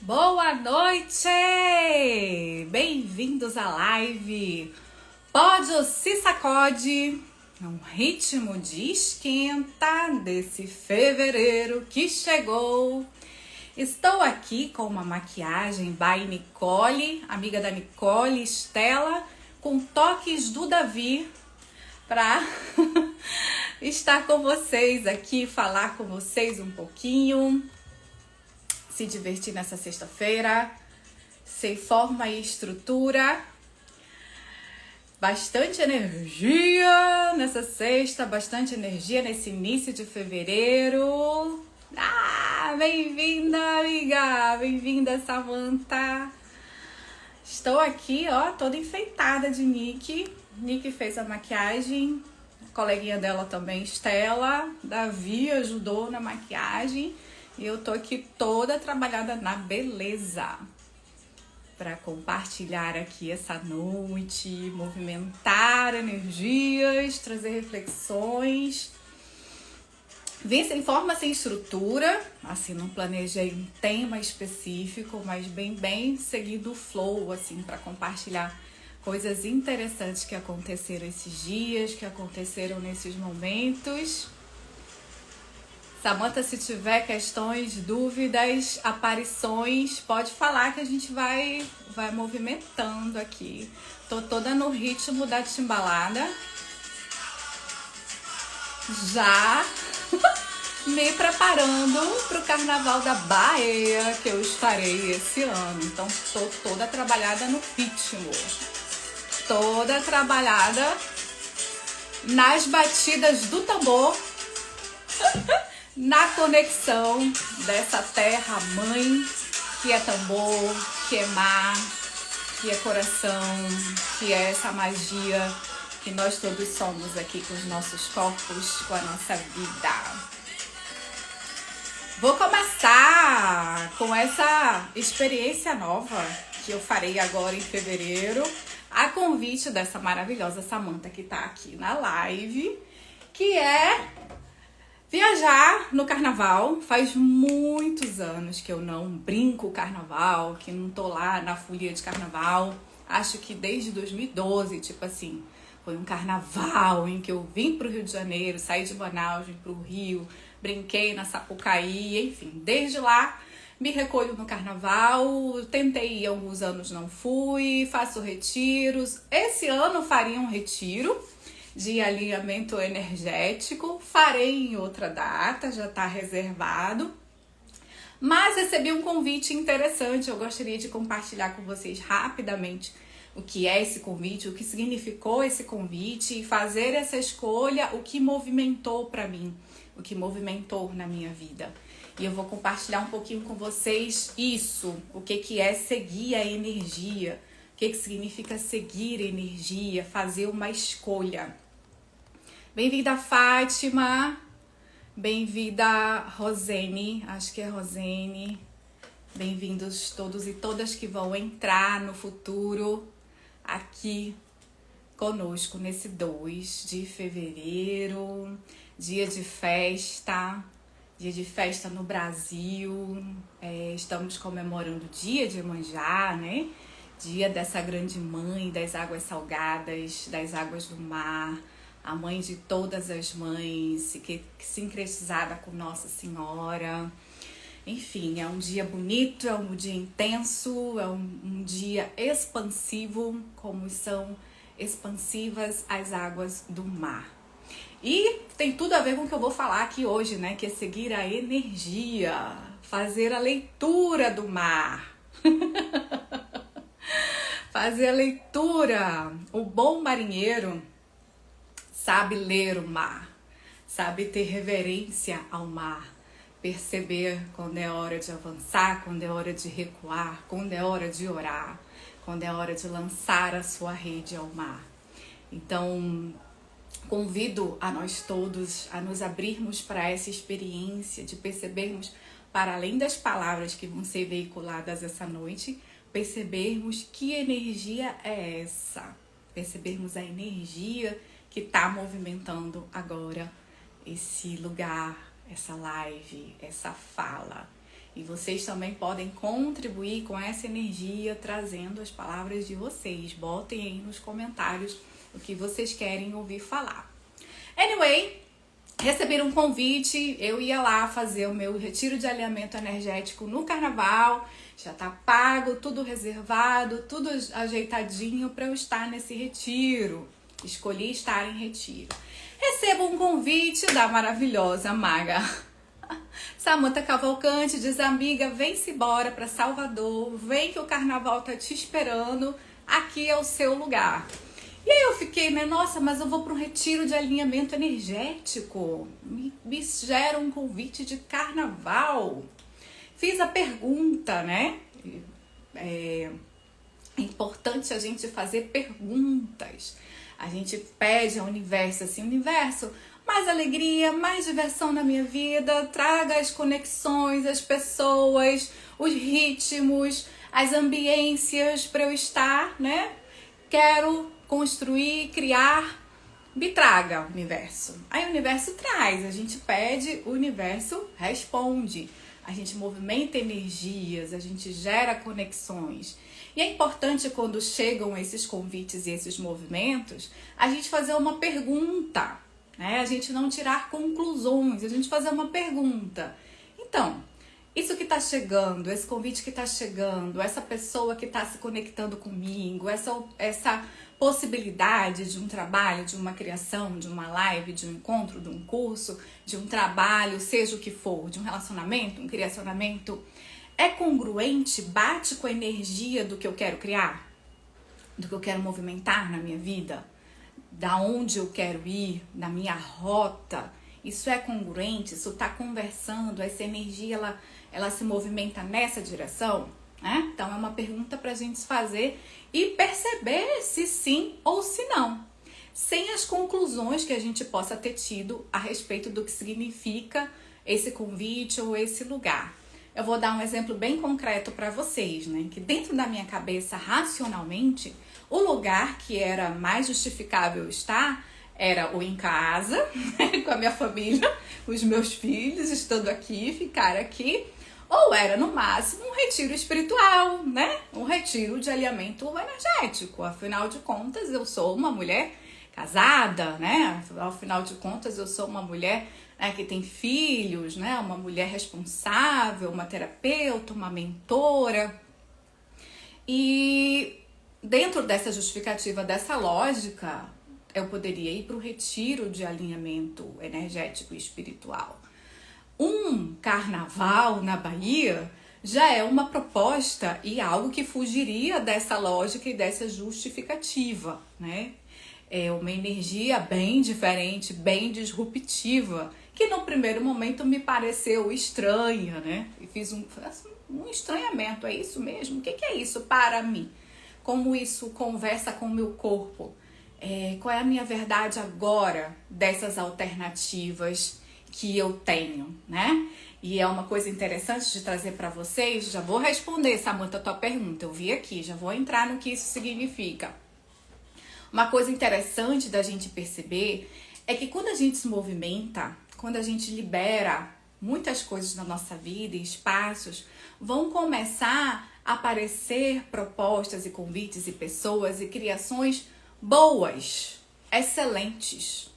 Boa noite! Bem-vindos à live Pode ou Se Sacode, num ritmo de esquenta desse fevereiro que chegou. Estou aqui com uma maquiagem by Nicole, amiga da Nicole, Estela, com toques do Davi, para estar com vocês aqui, falar com vocês um pouquinho, se divertir nessa sexta-feira, sem forma e estrutura. Bastante energia nessa sexta, bastante energia nesse início de fevereiro. Bem-vinda, amiga! Bem-vinda, Samantha! Estou aqui, ó, toda enfeitada de Nick. Nick fez a maquiagem, a coleguinha dela também, Estela. Davi ajudou na maquiagem. E eu tô aqui toda trabalhada na beleza para compartilhar aqui essa noite, movimentar energias, trazer reflexões. Vim sem forma, sem estrutura, assim, não planejei um tema específico, mas bem seguido o flow, assim, para compartilhar coisas interessantes que aconteceram esses dias, que aconteceram nesses momentos. Samantha, se tiver questões, dúvidas, aparições, pode falar que a gente vai movimentando aqui. Tô toda no ritmo da timbalada. Já me preparando para o Carnaval da Bahia, que eu estarei esse ano. Então, tô toda trabalhada no ritmo. Toda trabalhada nas batidas do tambor. Na conexão dessa terra mãe, que é tambor, que é mar, que é coração, que é essa magia que nós todos somos aqui com os nossos corpos, com a nossa vida. Vou começar com essa experiência nova que eu farei agora em fevereiro, a convite dessa maravilhosa Samantha que tá aqui na live, que é viajar no carnaval. Faz muitos anos que eu não brinco carnaval, que não tô lá na folia de carnaval. Acho que desde 2012, tipo assim, foi um carnaval em que eu vim pro Rio de Janeiro, saí de Manaus, vim pro Rio, brinquei na Sapucaí, enfim. Desde lá me recolho no carnaval, tentei ir alguns anos, não fui, faço retiros. Esse ano faria um retiro de alinhamento energético, farei em outra data, já está reservado, mas recebi um convite interessante. Eu gostaria de compartilhar com vocês rapidamente o que é esse convite, o que significou esse convite e fazer essa escolha, o que movimentou para mim, o que movimentou na minha vida. E eu vou compartilhar um pouquinho com vocês isso, o que é seguir a energia, o que significa seguir a energia, fazer uma escolha. Bem-vinda, Fátima. Bem-vinda, Rosene. Acho que é Rosene. Bem-vindos todos e todas que vão entrar no futuro aqui conosco nesse 2 de fevereiro. Dia de festa no Brasil. Estamos comemorando o dia de Iemanjá, né? Dia dessa grande mãe das águas salgadas, das águas do mar. A mãe de todas as mães, sincretizada com Nossa Senhora. Enfim, é um dia bonito, é um dia intenso, é um dia expansivo, como são expansivas as águas do mar. E tem tudo a ver com o que eu vou falar aqui hoje, né? Que é seguir a energia, fazer a leitura do mar. Fazer a leitura. O bom marinheiro sabe ler o mar, sabe ter reverência ao mar, perceber quando é hora de avançar, quando é hora de recuar, quando é hora de orar, quando é hora de lançar a sua rede ao mar. Então, convido a nós todos a nos abrirmos para essa experiência de percebermos, para além das palavras que vão ser veiculadas essa noite, percebermos que energia é essa, percebermos a energia que está movimentando agora esse lugar, essa live, essa fala. E vocês também podem contribuir com essa energia, trazendo as palavras de vocês. Botem aí nos comentários o que vocês querem ouvir falar. Anyway, recebi um convite, eu ia lá fazer o meu retiro de alinhamento energético no carnaval. Já tá pago, tudo reservado, tudo ajeitadinho para eu estar nesse retiro. Escolhi estar em retiro. Recebo um convite da maravilhosa maga Samantha Cavalcante, diz: amiga, vem-se embora para Salvador, vem que o carnaval tá te esperando, aqui é o seu lugar. E aí eu fiquei, né, nossa, mas eu vou para um retiro de alinhamento energético, me gera um convite de carnaval. Fiz a pergunta, né, é importante a gente fazer perguntas. A gente pede ao universo assim, universo, mais alegria, mais diversão na minha vida, traga as conexões, as pessoas, os ritmos, as ambiências para eu estar, né? Quero construir, criar, me traga, universo. Aí o universo traz, a gente pede, o universo responde. A gente movimenta energias, a gente gera conexões. E é importante, quando chegam esses convites e esses movimentos, a gente fazer uma pergunta, né? A gente não tirar conclusões, a gente fazer uma pergunta. Então, isso que está chegando, esse convite que está chegando, essa pessoa que está se conectando comigo, essa possibilidade de um trabalho, de uma criação, de uma live, de um encontro, de um curso, de um trabalho, seja o que for, de um relacionamento, um criacionamento, é congruente, bate com a energia do que eu quero criar, do que eu quero movimentar na minha vida, da onde eu quero ir, da minha rota. Isso é congruente, isso está conversando, essa energia ela se movimenta nessa direção, né? Então é uma pergunta para a gente fazer e perceber se sim ou se não, sem as conclusões que a gente possa ter tido a respeito do que significa esse convite ou esse lugar. Eu vou dar um exemplo bem concreto para vocês, né? Que dentro da minha cabeça, racionalmente, o lugar que era mais justificável estar era ou em casa, com a minha família, os meus filhos, estando aqui, ficar aqui, ou era, no máximo, um retiro espiritual, né? Um retiro de alinhamento energético. Afinal de contas, eu sou uma mulher casada, né? Afinal de contas, eu sou uma mulher que tem filhos, né? Uma mulher responsável, uma terapeuta, uma mentora. E dentro dessa justificativa, dessa lógica, eu poderia ir para o retiro de alinhamento energético e espiritual. Um carnaval na Bahia já é uma proposta e algo que fugiria dessa lógica e dessa justificativa, né? É uma energia bem diferente, bem disruptiva, que no primeiro momento me pareceu estranha, né? E fiz um estranhamento, é isso mesmo? O que é isso para mim? Como isso conversa com o meu corpo? Qual é a minha verdade agora dessas alternativas que eu tenho, né? E é uma coisa interessante de trazer para vocês. Já vou responder, Samantha, a tua pergunta. Eu vi aqui, já vou entrar no que isso significa. Uma coisa interessante da gente perceber é que quando a gente se movimenta, quando a gente libera muitas coisas na nossa vida e espaços, vão começar a aparecer propostas e convites e pessoas e criações boas, excelentes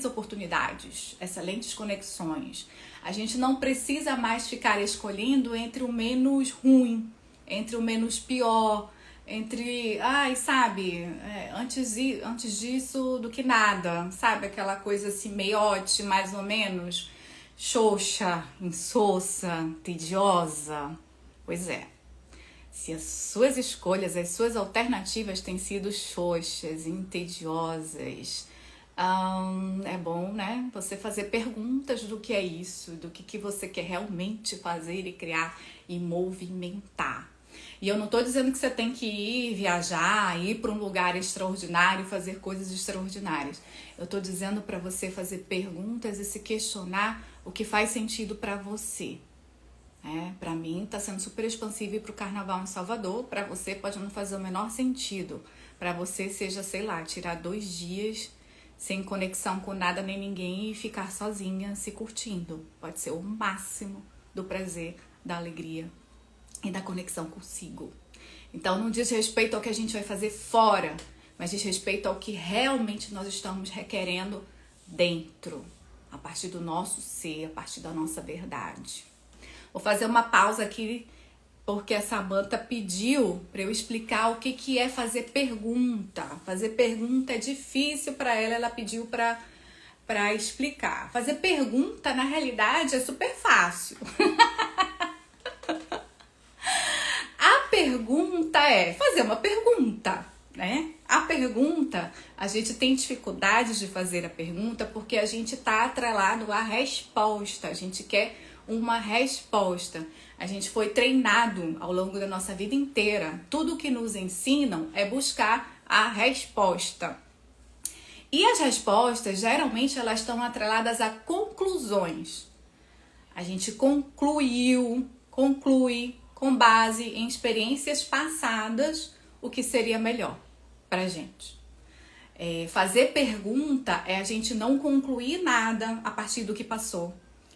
oportunidades, excelentes conexões. A gente não precisa mais ficar escolhendo entre o menos ruim, entre o menos pior, entre, antes disso do que nada, sabe? Aquela coisa assim, meiote, mais ou menos, xoxa, insossa, tediosa. Pois é. Se as suas escolhas, as suas alternativas têm sido xoxas, entediosas, é bom, né? Você fazer perguntas do que é isso, do que você quer realmente fazer e criar e movimentar. E eu não tô dizendo que você tem que ir viajar, ir para um lugar extraordinário, fazer coisas extraordinárias. Eu tô dizendo para você fazer perguntas e se questionar o que faz sentido para você. Para mim tá sendo super expansivo ir pro carnaval em Salvador. Para você pode não fazer o menor sentido. Para você seja, sei lá, tirar 2 dias sem conexão com nada nem ninguém e ficar sozinha se curtindo. Pode ser o máximo do prazer da alegria e da conexão consigo. Então não diz respeito ao que a gente vai fazer fora, mas diz respeito ao que realmente nós estamos requerendo dentro, a partir do nosso ser, a partir da nossa verdade. Vou fazer uma pausa aqui, porque a Samantha pediu para eu explicar o que é fazer pergunta. Fazer pergunta é difícil para ela pediu para explicar. Fazer pergunta, na realidade, é super fácil. A pergunta é fazer uma pergunta, né? A pergunta, a gente tem dificuldade de fazer a pergunta porque a gente está atrelado à resposta. A gente quer uma resposta. A gente foi treinado ao longo da nossa vida inteira. Tudo que nos ensinam é buscar a resposta. E as respostas, geralmente, elas estão atreladas a conclusões. A gente conclui com base em experiências passadas o que seria melhor pra gente. Fazer pergunta é a gente não concluir nada a partir do que passou,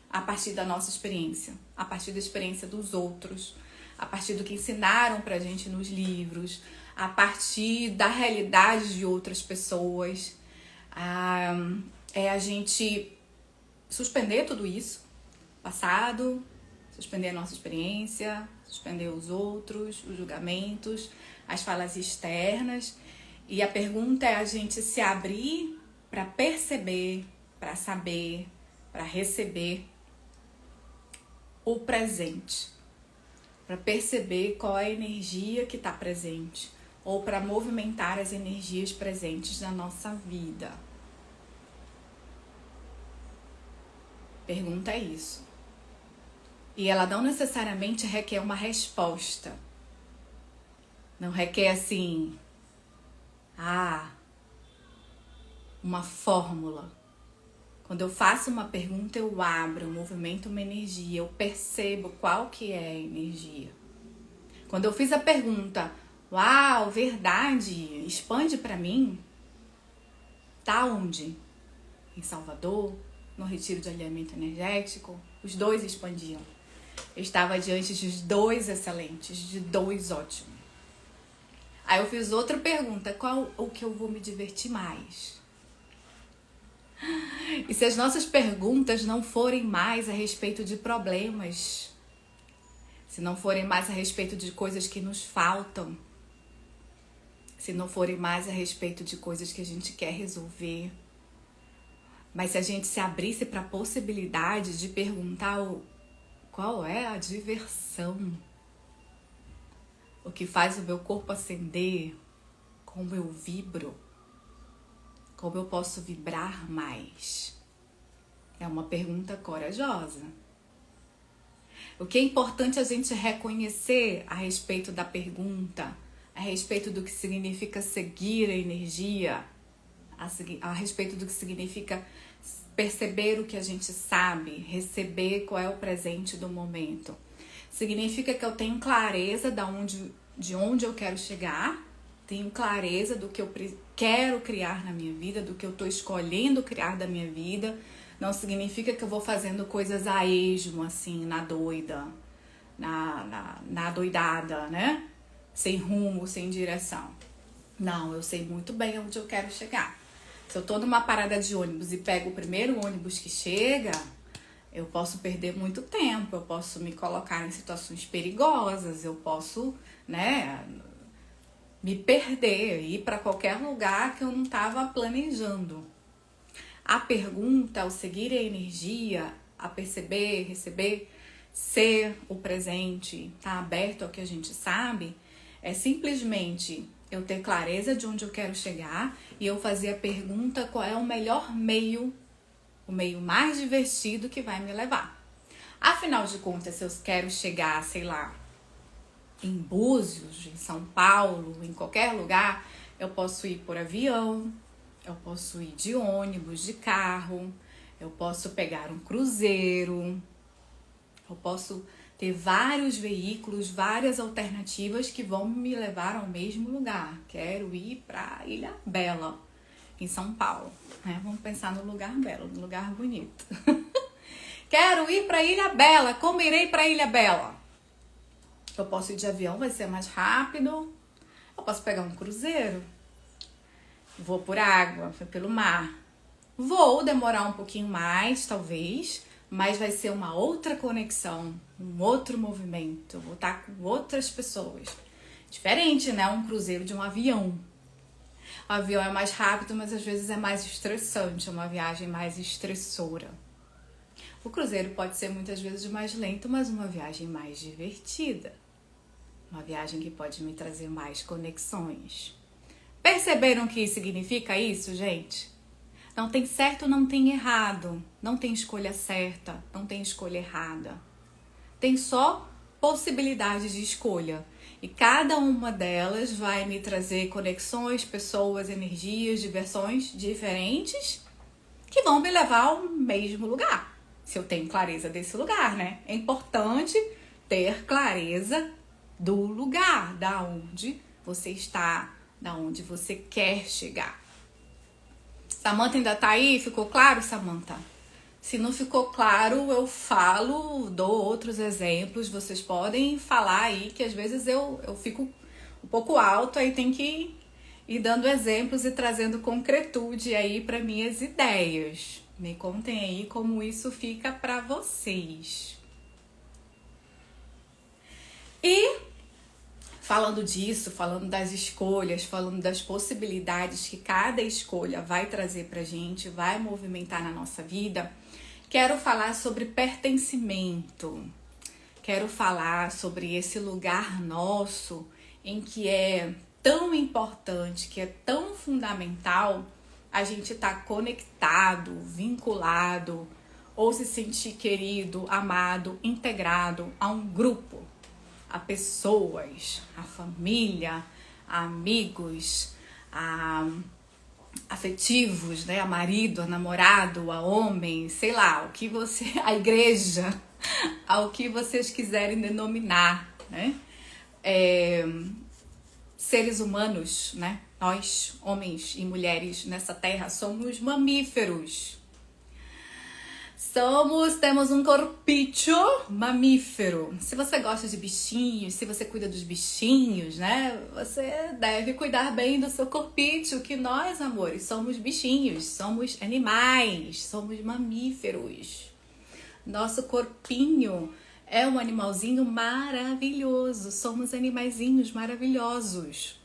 a partir da nossa experiência, a partir da experiência dos outros, a partir do que ensinaram pra gente nos livros, a partir da realidade de outras pessoas. É a gente suspender tudo isso, passado, suspender a nossa experiência, suspender os outros, os julgamentos, as falas externas. E a pergunta é a gente se abrir para perceber, para saber, para receber o presente. Para perceber qual é a energia que está presente. Ou para movimentar as energias presentes na nossa vida. Pergunta é isso. E ela não necessariamente requer uma resposta. Não requer assim, uma fórmula. Quando eu faço uma pergunta, eu abro, eu movimento uma energia, eu percebo qual que é a energia. Quando eu fiz a pergunta, uau, verdade, expande pra mim. Tá onde? Em Salvador, no retiro de alinhamento energético, os dois expandiam. Eu estava diante de dois excelentes, de dois ótimos. Aí eu fiz outra pergunta, qual o que eu vou me divertir mais? E se as nossas perguntas não forem mais a respeito de problemas, se não forem mais a respeito de coisas que nos faltam, se não forem mais a respeito de coisas que a gente quer resolver, mas se a gente se abrisse para a possibilidade de perguntar qual é a diversão, o que faz o meu corpo acender, como eu vibro, como eu posso vibrar mais? É uma pergunta corajosa. O que é importante a gente reconhecer a respeito da pergunta, a respeito do que significa seguir a energia, a respeito do que significa perceber o que a gente sabe, receber qual é o presente do momento. Significa que eu tenho clareza de onde eu quero chegar, tenho clareza do que eu quero criar na minha vida, do que eu estou escolhendo criar da minha vida. Não significa que eu vou fazendo coisas a esmo, assim, na doida, na doidada, né? Sem rumo, sem direção. Não, eu sei muito bem onde eu quero chegar. Se eu tô numa parada de ônibus e pego o primeiro ônibus que chega, eu posso perder muito tempo, eu posso me colocar em situações perigosas, eu posso, né, me perder, ir para qualquer lugar que eu não estava planejando. A pergunta, ao seguir a energia, a perceber, receber, ser o presente, estar aberto ao que a gente sabe, é simplesmente eu ter clareza de onde eu quero chegar e eu fazer a pergunta qual é o melhor meio, o meio mais divertido que vai me levar. Afinal de contas, se eu quero chegar, sei lá, em Búzios, em São Paulo, em qualquer lugar, eu posso ir por avião, eu posso ir de ônibus, de carro, eu posso pegar um cruzeiro, eu posso ter vários veículos, várias alternativas que vão me levar ao mesmo lugar. Quero ir para Ilha Bela, em São Paulo, né? Vamos pensar no lugar belo, no lugar bonito. Quero ir para Ilha Bela, como irei para Ilha Bela? Eu posso ir de avião, vai ser mais rápido. Eu posso pegar um cruzeiro. Vou por água, vou pelo mar. Vou demorar um pouquinho mais, talvez, mas vai ser uma outra conexão, um outro movimento. Eu vou estar com outras pessoas. Diferente, né? Um cruzeiro de um avião. O avião é mais rápido, mas às vezes é mais estressante, é uma viagem mais estressora. O cruzeiro pode ser muitas vezes mais lento, mas uma viagem mais divertida. Uma viagem que pode me trazer mais conexões. Perceberam o que significa isso, gente? Não tem certo, não tem errado. Não tem escolha certa, não tem escolha errada. Tem só possibilidades de escolha. E cada uma delas vai me trazer conexões, pessoas, energias, diversões diferentes que vão me levar ao mesmo lugar. Se eu tenho clareza desse lugar, né? É importante ter clareza do lugar, da onde você está, da onde você quer chegar. Samantha ainda tá aí? Ficou claro, Samantha? Se não ficou claro, eu falo, dou outros exemplos. Vocês podem falar aí, que às vezes eu fico um pouco alto, aí tem que ir dando exemplos e trazendo concretude aí para minhas ideias. Me contem aí como isso fica para vocês. E falando disso, falando das escolhas, falando das possibilidades que cada escolha vai trazer pra gente, vai movimentar na nossa vida, quero falar sobre pertencimento. Quero falar sobre esse lugar nosso em que é tão importante, que é tão fundamental a gente estar conectado, vinculado, ou se sentir querido, amado, integrado a um grupo, a pessoas, a família, a amigos, a afetivos, né? A marido, a namorado, a homem, sei lá, o que você, a igreja, ao que vocês quiserem denominar, né? Seres humanos, né? Nós, homens e mulheres nessa terra, somos mamíferos. Temos um corpício mamífero. Se você gosta de bichinhos, se você cuida dos bichinhos, né? Você deve cuidar bem do seu corpício, que nós, amores, somos bichinhos, somos animais, somos mamíferos. Nosso corpinho é um animalzinho maravilhoso, somos animaizinhos maravilhosos.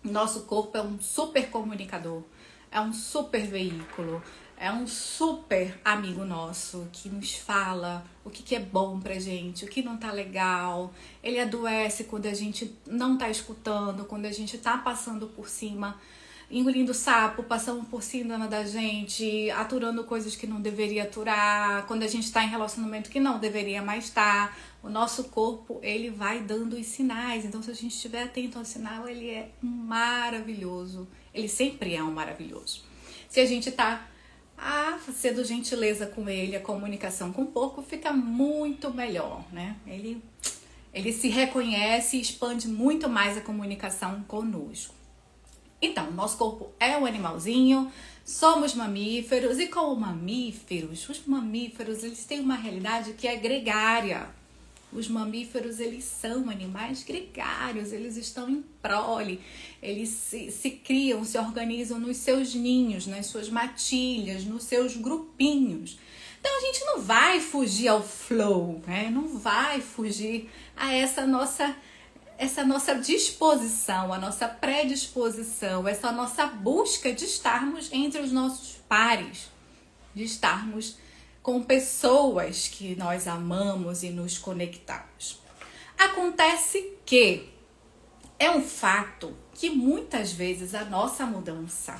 Nosso corpo é um super comunicador, é um super veículo. É um super amigo nosso que nos fala o que é bom pra gente, o que não tá legal. Ele adoece quando a gente não tá escutando, quando a gente tá passando por cima, engolindo sapo, passando por cima da gente, aturando coisas que não deveria aturar, quando a gente tá em relacionamento que não deveria mais estar. O nosso corpo, ele vai dando os sinais. Então, se a gente estiver atento ao sinal, ele é maravilhoso. Ele sempre é um maravilhoso. Se a gente tá sendo gentileza com ele, a comunicação com o porco fica muito melhor, né? Ele se reconhece e expande muito mais a comunicação conosco. Então, nosso corpo é um animalzinho, somos mamíferos, e como mamíferos, os mamíferos, eles têm uma realidade que é gregária. Os mamíferos, eles são animais gregários, eles estão em prole, eles se criam, se organizam nos seus ninhos, nas suas matilhas, nos seus grupinhos. Então a gente não vai fugir ao flow, né? Não vai fugir a essa nossa disposição, a nossa predisposição, essa nossa busca de estarmos entre os nossos pares, de estarmos com pessoas que nós amamos e nos conectamos. Acontece que é um fato que muitas vezes a nossa mudança,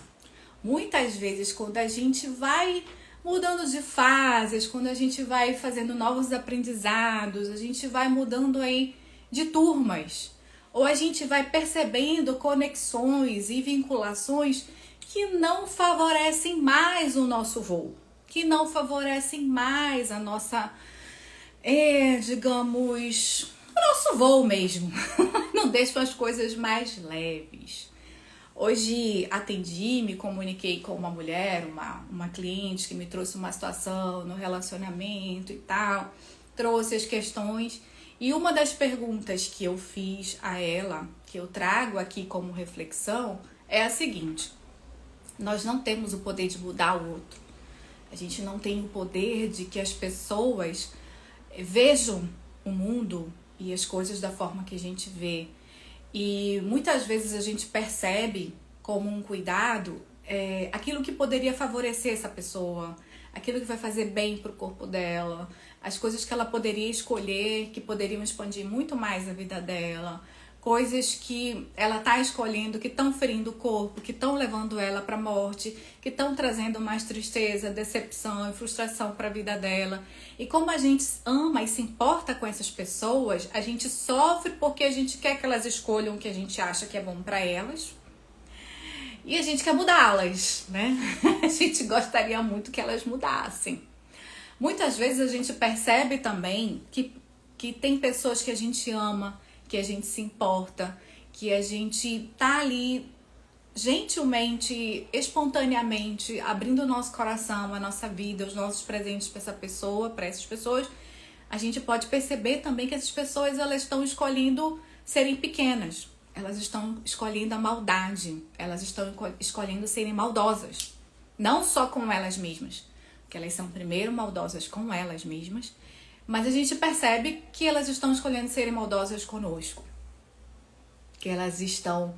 muitas vezes quando a gente vai mudando de fases, quando a gente vai fazendo novos aprendizados, a gente vai mudando aí de turmas, ou a gente vai percebendo conexões e vinculações que não favorecem mais o nosso voo, que não favorecem mais a nossa, digamos, o nosso voo mesmo. Não deixam as coisas mais leves. Hoje atendi, me comuniquei com uma mulher, uma cliente que me trouxe uma situação no relacionamento e tal, trouxe as questões E uma das perguntas que eu fiz a ela, que eu trago aqui como reflexão, é a seguinte: nós não temos o poder de mudar o outro. A gente não tem o poder de que as pessoas vejam o mundo e as coisas da forma que a gente vê. E muitas vezes a gente percebe como um cuidado aquilo que poderia favorecer essa pessoa, aquilo que vai fazer bem pro corpo dela, as coisas que ela poderia escolher, que poderiam expandir muito mais a vida dela, coisas que ela tá escolhendo, que estão ferindo o corpo, que estão levando ela para a morte, que estão trazendo mais tristeza, decepção e frustração para a vida dela. E como a gente ama e se importa com essas pessoas, a gente sofre porque a gente quer que elas escolham o que a gente acha que é bom para elas. E a gente quer mudá-las, né? A gente gostaria muito que elas mudassem. Muitas vezes a gente percebe também que tem pessoas que a gente ama, que a gente se importa, que a gente tá ali gentilmente, espontaneamente, abrindo o nosso coração, a nossa vida, os nossos presentes para essa pessoa, para essas pessoas. A gente pode perceber também que essas pessoas, elas estão escolhendo serem pequenas. Elas estão escolhendo a maldade. Elas estão escolhendo serem maldosas. Não só com elas mesmas, porque elas são primeiro maldosas com elas mesmas, mas a gente percebe que elas estão escolhendo serem maldosas conosco. Que elas estão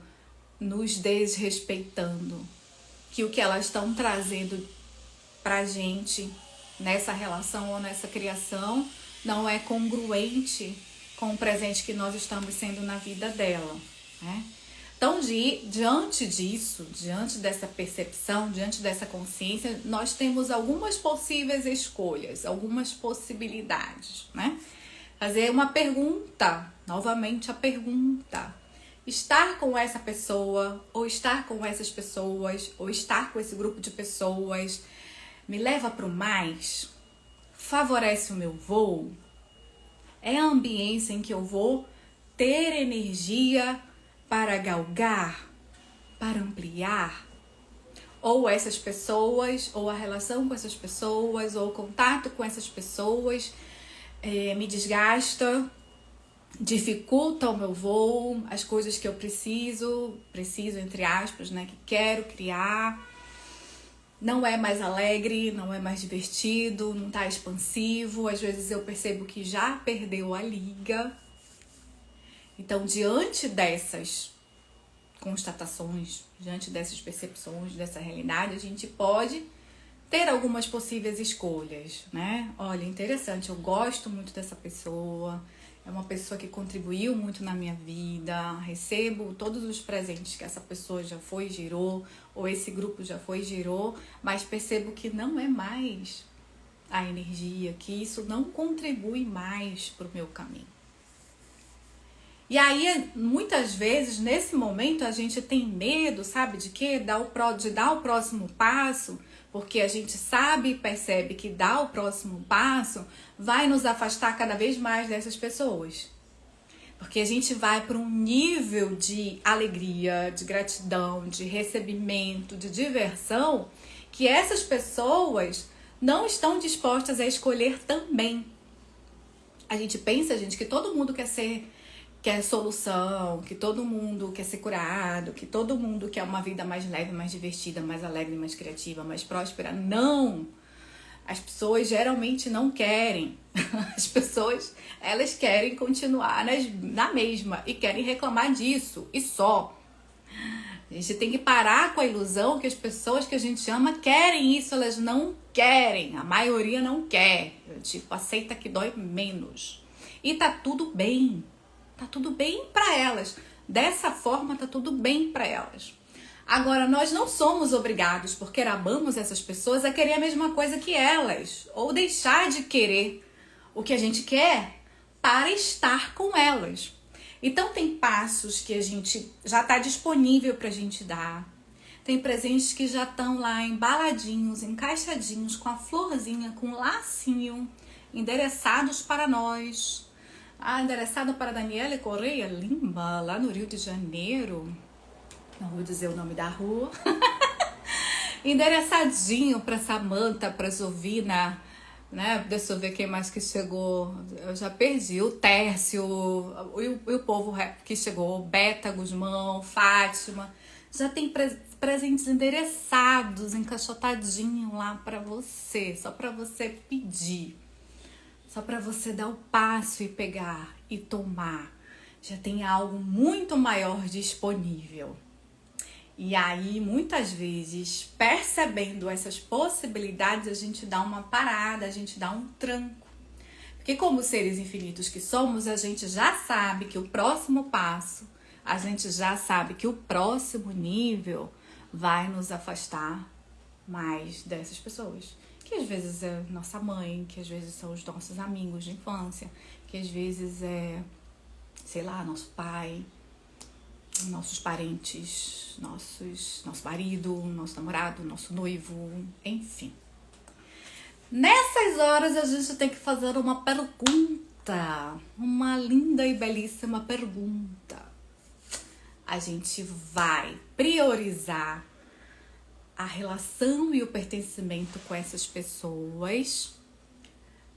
nos desrespeitando. Que o que elas estão trazendo pra gente nessa relação ou nessa criação não é congruente com o presente que nós estamos sendo na vida dela, né? Então, diante disso, diante dessa percepção, diante dessa consciência, nós temos algumas possíveis escolhas, algumas possibilidades, né? Fazer uma pergunta, novamente a pergunta: estar com essa pessoa, ou estar com essas pessoas, ou estar com esse grupo de pessoas, me leva para o mais? Favorece o meu voo? É a ambiência em que eu vou ter energia para galgar, para ampliar? Ou essas pessoas, ou a relação com essas pessoas, ou o contato com essas pessoas me desgasta, dificulta o meu voo, as coisas que eu preciso entre aspas, né, que quero criar, não é mais alegre, não é mais divertido, não tá expansivo, às vezes eu percebo que já perdeu a liga. Então, diante dessas constatações, diante dessas percepções, dessa realidade, a gente pode ter algumas possíveis escolhas, né? Olha, interessante, eu gosto muito dessa pessoa, é uma pessoa que contribuiu muito na minha vida, recebo todos os presentes que essa pessoa já foi e gerou, ou esse grupo já foi e gerou, mas percebo que não é mais a energia, que isso não contribui mais para o meu caminho. E aí, muitas vezes, nesse momento, a gente tem medo, sabe, de quê? De dar o próximo passo, porque a gente sabe e percebe que dar o próximo passo vai nos afastar cada vez mais dessas pessoas. Porque a gente vai para um nível de alegria, de gratidão, de recebimento, de diversão, que essas pessoas não estão dispostas a escolher também. A gente pensa, gente, que todo mundo quer solução, que todo mundo quer ser curado, que todo mundo quer uma vida mais leve, mais divertida, mais alegre, mais criativa, mais próspera. Não! As pessoas geralmente não querem. As pessoas, elas querem continuar na mesma e querem reclamar disso, e só. A gente tem que parar com a ilusão que as pessoas que a gente ama querem isso, elas não querem. A maioria não quer. Tipo, aceita que dói menos. E tá tudo bem. Tá tudo bem para elas. Dessa forma, tá tudo bem para elas. Agora, nós não somos obrigados, porque amamos essas pessoas, a querer a mesma coisa que elas. Ou deixar de querer o que a gente quer para estar com elas. Então, tem passos que a gente já está disponível para a gente dar. Tem presentes que já estão lá embaladinhos, encaixadinhos, com a florzinha, com um lacinho, endereçados para nós. Endereçado para Daniele Correia Lima, lá no Rio de Janeiro. Não vou dizer o nome da rua. Endereçadinho para Samantha, para Jovina, né? Deixa eu ver quem mais que chegou. Eu já perdi. O Tércio, o povo que chegou, Beta Guzmão, Fátima. Já tem presentes endereçados, encaixotadinho lá pra você. Só pra você pedir. Só pra você dar o passo e pegar e tomar. Já tem algo muito maior disponível. E aí, muitas vezes, percebendo essas possibilidades, a gente dá uma parada, a gente dá um tranco. Porque como seres infinitos que somos, a gente já sabe que o próximo passo, a gente já sabe que o próximo nível vai nos afastar mais dessas pessoas. Que às vezes é nossa mãe, que às vezes são os nossos amigos de infância, que às vezes é, sei lá, nosso pai, nossos parentes, nosso marido, nosso namorado, nosso noivo, enfim. Nessas horas a gente tem que fazer uma pergunta, uma linda e belíssima pergunta. A gente vai priorizar a relação e o pertencimento com essas pessoas,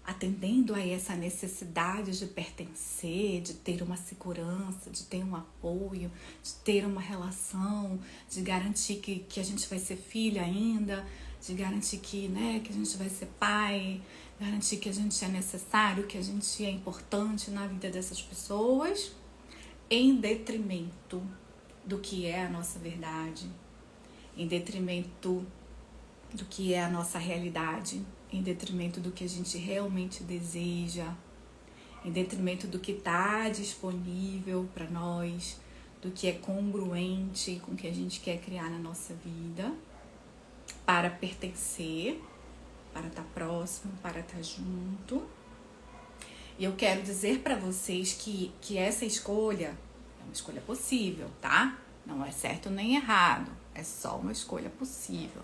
atendendo a essa necessidade de pertencer, de ter uma segurança, de ter um apoio, de ter uma relação, de garantir que a gente vai ser filha ainda, de garantir que, né, que a gente vai ser pai, garantir que a gente é necessário, que a gente é importante na vida dessas pessoas, em detrimento do que é a nossa verdade, em detrimento do que é a nossa realidade, em detrimento do que a gente realmente deseja, em detrimento do que está disponível para nós, do que é congruente com o que a gente quer criar na nossa vida, para pertencer, para estar próximo, para estar junto. E eu quero dizer para vocês que essa escolha é uma escolha possível, tá? Não é certo nem errado, é só uma escolha possível.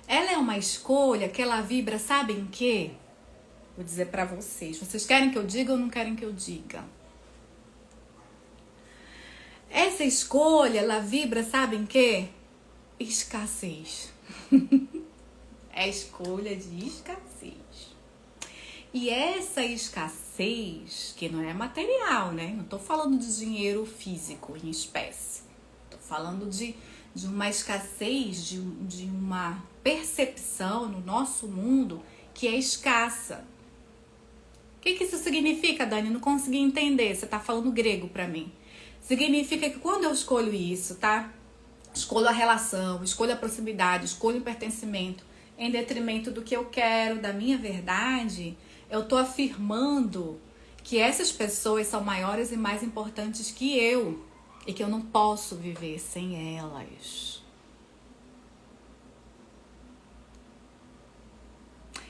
Ela é uma escolha que ela vibra, sabem em quê? Vou dizer pra vocês. Vocês querem que eu diga ou não querem que eu diga? Essa escolha, ela vibra, sabem em quê? Escassez. É escolha de escassez. E essa escassez, que não é material, né? Não tô falando de dinheiro físico, em espécie. Tô falando de uma escassez, de uma percepção no nosso mundo que é escassa. O que isso significa, Dani? Não consegui entender. Você tá falando grego pra mim. Significa que quando eu escolho isso, tá? Escolho a relação, escolho a proximidade, escolho o pertencimento em detrimento do que eu quero, da minha verdade, eu tô afirmando que essas pessoas são maiores e mais importantes que eu e que eu não posso viver sem elas.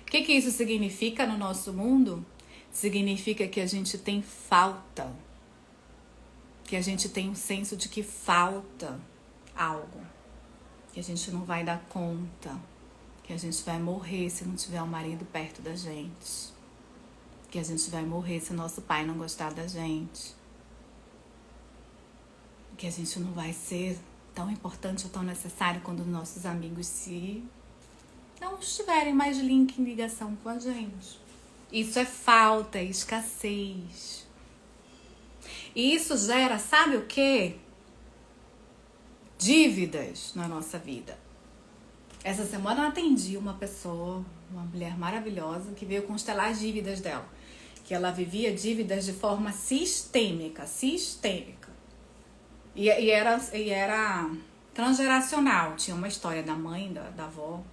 O que isso significa no nosso mundo? Significa que a gente tem falta, que a gente tem um senso de que falta algo, que a gente não vai dar conta, que a gente vai morrer se não tiver um marido perto da gente, que a gente vai morrer se nosso pai não gostar da gente, que a gente não vai ser tão importante ou tão necessário quando nossos amigos se não estiverem mais link em ligação com a gente. Isso é falta, é escassez. E isso gera, sabe o quê? Dívidas na nossa vida. Essa semana eu atendi uma pessoa, uma mulher maravilhosa, que veio constelar as dívidas dela. Que ela vivia dívidas de forma sistêmica. E era transgeracional. Tinha uma história da mãe, da avó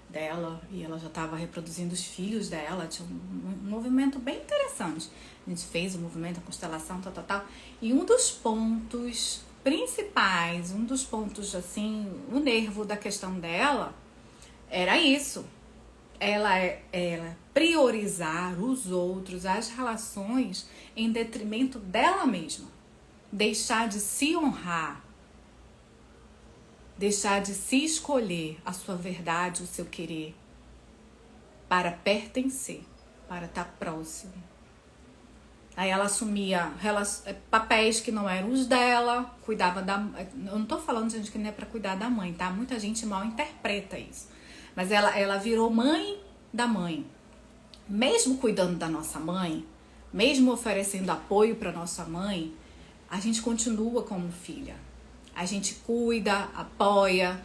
dela, e ela já estava reproduzindo os filhos dela. Tinha um movimento bem interessante. A gente fez o movimento, a constelação, tal. E um dos pontos principais, um dos pontos, assim, o nervo da questão dela era isso. Ela priorizar os outros, as relações, em detrimento dela mesma. Deixar de se honrar, deixar de se escolher a sua verdade, o seu querer, para pertencer, para estar próximo. Aí ela assumia papéis que não eram os dela, cuidava da... Eu não tô falando, gente, que não é para cuidar da mãe, tá? Muita gente mal interpreta isso. Mas ela virou mãe da mãe. mesmo cuidando da nossa mãe, mesmo oferecendo apoio para nossa mãe, a gente continua como filha. A gente cuida, apoia,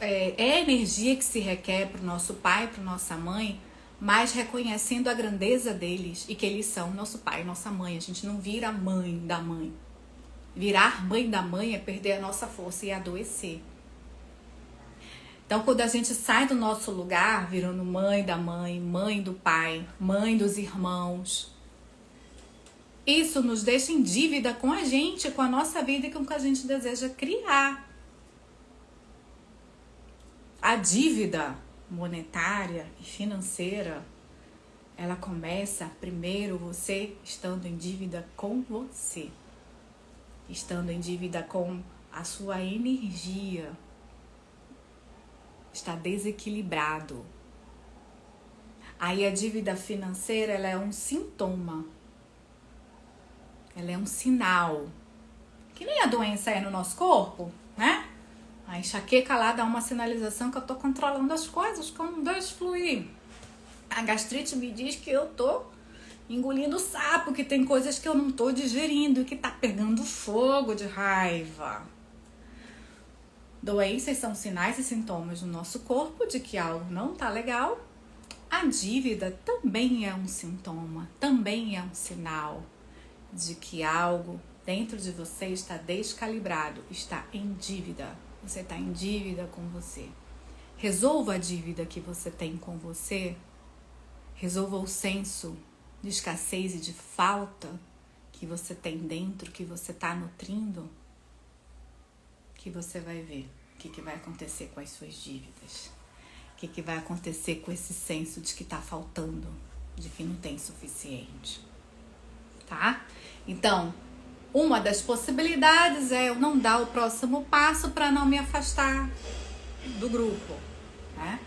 é a energia que se requer para o nosso pai, para nossa mãe, mas reconhecendo a grandeza deles e que eles são nosso pai e nossa mãe. A gente não vira mãe da mãe. Virar mãe da mãe é perder a nossa força e adoecer. Então, quando a gente sai do nosso lugar, virando mãe da mãe, mãe do pai, mãe dos irmãos, isso nos deixa em dívida com a gente, com a nossa vida e com o que a gente deseja criar. A dívida monetária e financeira, ela começa primeiro você estando em dívida com você, estando em dívida com a sua energia, está desequilibrado. Aí a dívida financeira, ela é um sintoma, ela é um sinal, que nem a doença é no nosso corpo, né? A enxaqueca lá dá uma sinalização que eu tô controlando as coisas, que eu não deixo fluir. A gastrite me diz que eu tô engolindo sapo, que tem coisas que eu não tô digerindo, que tá pegando fogo de raiva. Doenças são sinais e sintomas no nosso corpo de que algo não tá legal. A dívida também é um sintoma, também é um sinal de que algo dentro de você está descalibrado, está em dívida. Você está em dívida com você. Resolva a dívida que você tem com você. Resolva o senso de escassez e de falta que você tem dentro, que você está nutrindo, que você vai ver o que vai acontecer com as suas dívidas. O que vai acontecer com esse senso de que está faltando, de que não tem suficiente. Tá? Então, uma das possibilidades é eu não dar o próximo passo para não me afastar do grupo, né?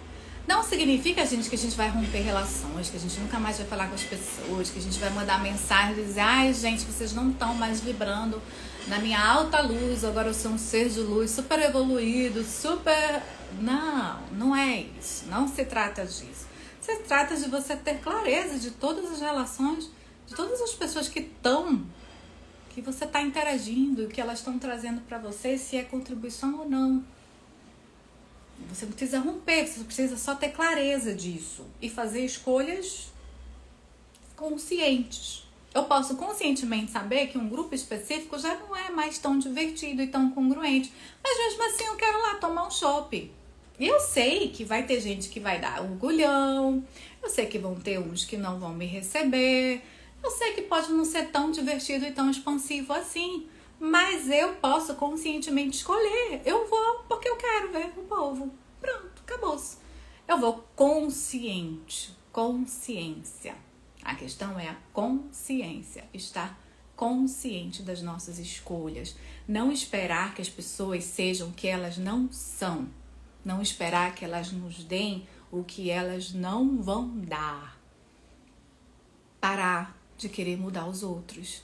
Não significa, gente, que a gente vai romper relações, que a gente nunca mais vai falar com as pessoas, que a gente vai mandar mensagem e dizer, ai, gente, vocês não estão mais vibrando na minha alta luz, agora eu sou um ser de luz super evoluído, super... Não, não é isso. Não se trata disso. Se trata de você ter clareza de todas as relações, de todas as pessoas que você está interagindo e que elas estão trazendo para você, se é contribuição ou não. Você não precisa romper, você precisa só ter clareza disso e fazer escolhas conscientes. Eu posso conscientemente saber que um grupo específico já não é mais tão divertido e tão congruente, mas mesmo assim eu quero lá tomar um chopp. E eu sei que vai ter gente que vai dar orgulhão, eu sei que vão ter uns que não vão me receber, eu sei que pode não ser tão divertido e tão expansivo assim, mas eu posso conscientemente escolher. Eu vou porque eu quero ver o povo. Pronto, acabou-se. Eu vou consciente, consciência. A questão é a consciência, estar consciente das nossas escolhas. Não esperar que as pessoas sejam o que elas não são. Não esperar que elas nos deem o que elas não vão dar. Parar de querer mudar os outros,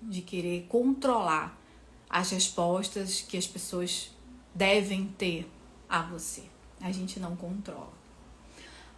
de querer controlar as respostas que as pessoas devem ter a você. A gente não controla.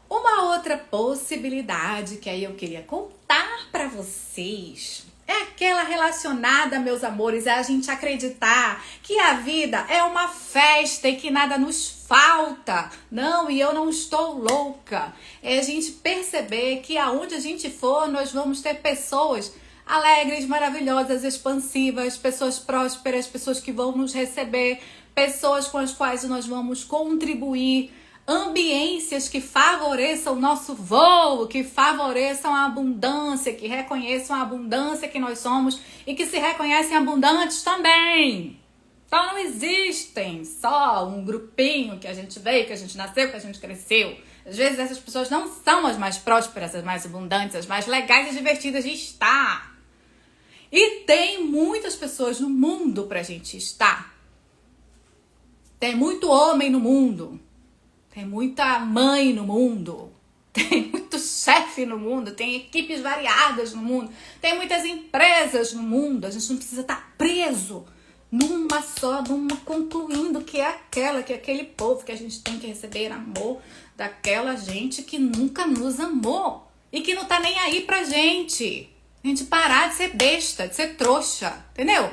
Uma outra possibilidade que aí eu queria contar para vocês é aquela relacionada, meus amores, é a gente acreditar que a vida é uma festa e que nada nos falta. Não, e eu não estou louca. É a gente perceber que aonde a gente for, nós vamos ter pessoas alegres, maravilhosas, expansivas, pessoas prósperas, pessoas que vão nos receber, pessoas com as quais nós vamos contribuir, ambiências que favoreçam o nosso voo, que favoreçam a abundância, que reconheçam a abundância que nós somos e que se reconhecem abundantes também. Então não existem só um grupinho que a gente veio, que a gente nasceu, que a gente cresceu. Às vezes essas pessoas não são as mais prósperas, as mais abundantes, as mais legais e divertidas de estar. E tem muitas pessoas no mundo pra gente estar. Tem muito homem no mundo. Tem muita mãe no mundo. Tem muito chefe no mundo. Tem equipes variadas no mundo. Tem muitas empresas no mundo. A gente não precisa estar preso numa só, numa concluindo que é aquela, que é aquele povo que a gente tem que receber amor daquela gente que nunca nos amou. e que não tá nem aí pra gente. A gente parar de ser besta, de ser trouxa, entendeu?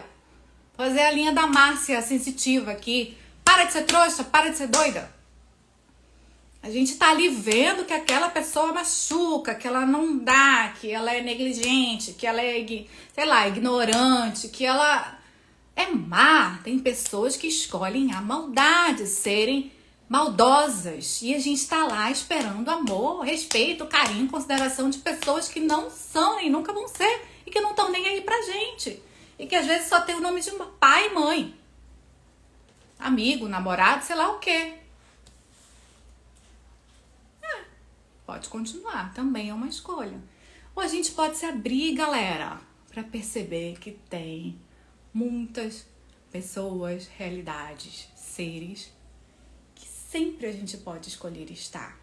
Fazer a linha da Márcia sensitiva aqui. Para de ser trouxa, para de ser doida. A gente tá ali vendo que aquela pessoa machuca, que ela não dá, que ela é negligente, que ela é, sei lá, ignorante, que ela é má. Tem pessoas que escolhem a maldade, serem maldosas. E a gente tá lá esperando amor, respeito, carinho, consideração de pessoas que não são e nunca vão ser. E que não estão nem aí pra gente. E que às vezes só tem o nome de pai e mãe. Amigo, namorado, sei lá o quê. Pode continuar, também é uma escolha. Ou a gente pode se abrir, galera, para perceber que tem muitas pessoas, realidades, seres que sempre a gente pode escolher estar.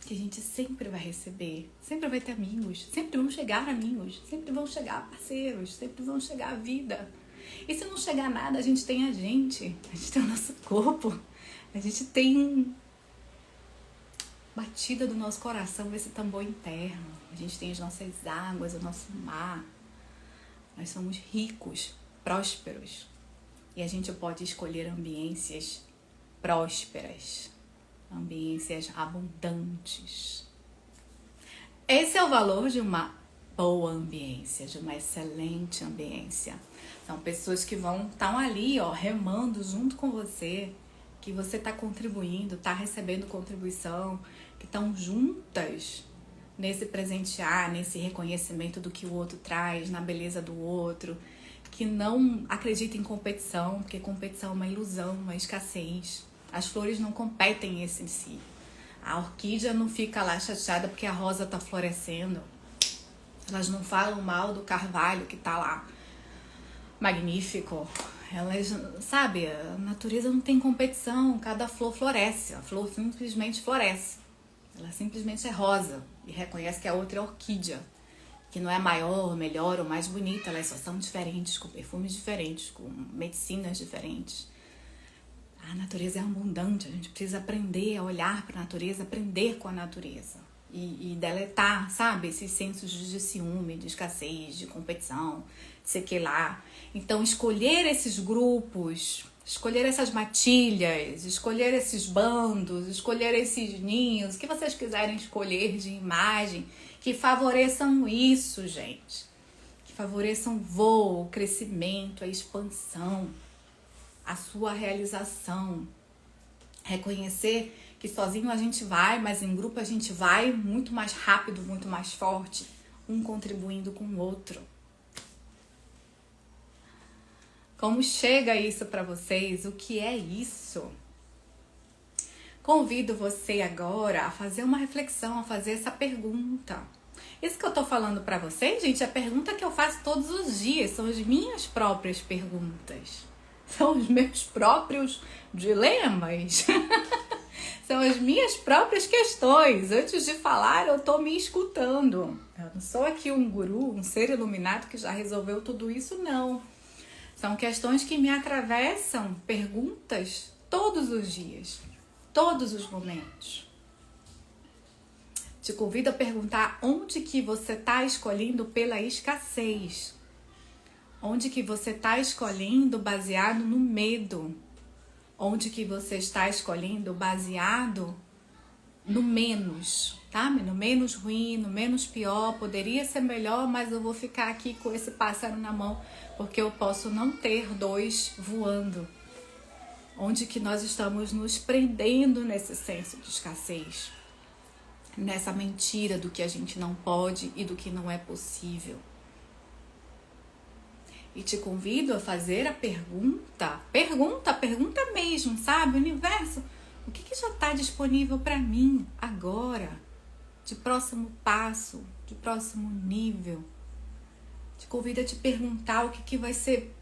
Que a gente sempre vai receber, sempre vai ter amigos, sempre vão chegar amigos, sempre vão chegar parceiros, sempre vão chegar a vida. E se não chegar nada, a gente tem a gente tem o nosso corpo, a gente tem batida do nosso coração, esse tambor interno. A gente tem as nossas águas, o nosso mar. Nós somos ricos, prósperos. E a gente pode escolher ambiências prósperas, ambiências abundantes. Esse é o valor de uma boa ambiência, de uma excelente ambiência. São pessoas que estão ali, ó, remando junto com você, que você está contribuindo, está recebendo contribuição, que estão juntas nesse presentear, nesse reconhecimento do que o outro traz, na beleza do outro, que não acredita em competição, porque competição é uma ilusão, uma escassez. As flores não competem em si. A orquídea não fica lá chateada porque a rosa está florescendo. Elas não falam mal do carvalho que está lá magnífico. Elas, sabe, a natureza não tem competição, cada flor floresce, a flor simplesmente floresce. Ela simplesmente é rosa e reconhece que a outra é orquídea, que não é maior, melhor ou mais bonita, elas só são diferentes, com perfumes diferentes, com medicinas diferentes. A natureza é abundante, a gente precisa aprender a olhar para a natureza, aprender com a natureza e deletar, sabe, esses sensos de ciúme, de escassez, de competição, de sei que lá. Então, escolher esses grupos, escolher essas matilhas, escolher esses bandos, escolher esses ninhos, o que vocês quiserem escolher de imagem, que favoreçam isso, gente. Que favoreçam o voo, o crescimento, a expansão, a sua realização. Reconhecer que sozinho a gente vai, mas em grupo a gente vai muito mais rápido, muito mais forte, um contribuindo com o outro. Como chega isso para vocês? O que é isso? Convido você agora a fazer uma reflexão, a fazer essa pergunta. Isso que eu tô falando para vocês, gente, é a pergunta que eu faço todos os dias. São as minhas próprias perguntas. São os meus próprios dilemas. São as minhas próprias questões. Antes de falar, eu tô me escutando. Eu não sou aqui um guru, um ser iluminado que já resolveu tudo isso, não. São questões que me atravessam, perguntas todos os dias, todos os momentos. Te convido a perguntar onde que você está escolhendo pela escassez. Onde que você está escolhendo baseado no medo. Onde que você está escolhendo baseado no menos, tá? No menos ruim, no menos pior. Poderia ser melhor, mas eu vou ficar aqui com esse pássaro na mão, porque eu posso não ter dois voando. Onde que nós estamos nos prendendo nesse senso de escassez? Nessa mentira do que a gente não pode e do que não é possível. E te convido a fazer a pergunta mesmo, sabe? Universo, o que já está disponível para mim agora? De próximo passo, de próximo nível. Te convido a te perguntar o que vai ser,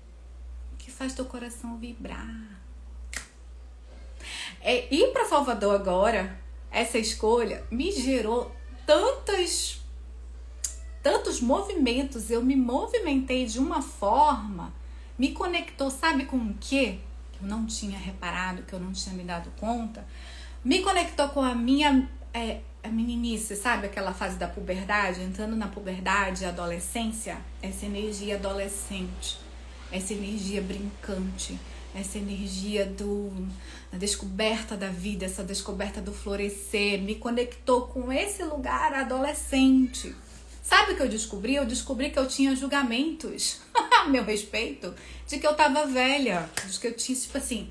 o que faz teu coração vibrar. Ir para Salvador agora, essa escolha me gerou tantos movimentos. Eu me movimentei de uma forma, me conectou, sabe com o quê? Que eu não tinha reparado, que eu não tinha me dado conta. Me conectou com a minha a meninice, sabe? Aquela fase da puberdade, entrando na puberdade, adolescência, essa energia adolescente, essa energia brincante, essa energia da descoberta da vida, essa descoberta do florescer, me conectou com esse lugar adolescente. Sabe o que eu descobri? Eu descobri que eu tinha julgamentos a meu respeito, de que eu tava velha, de que eu tinha, tipo assim,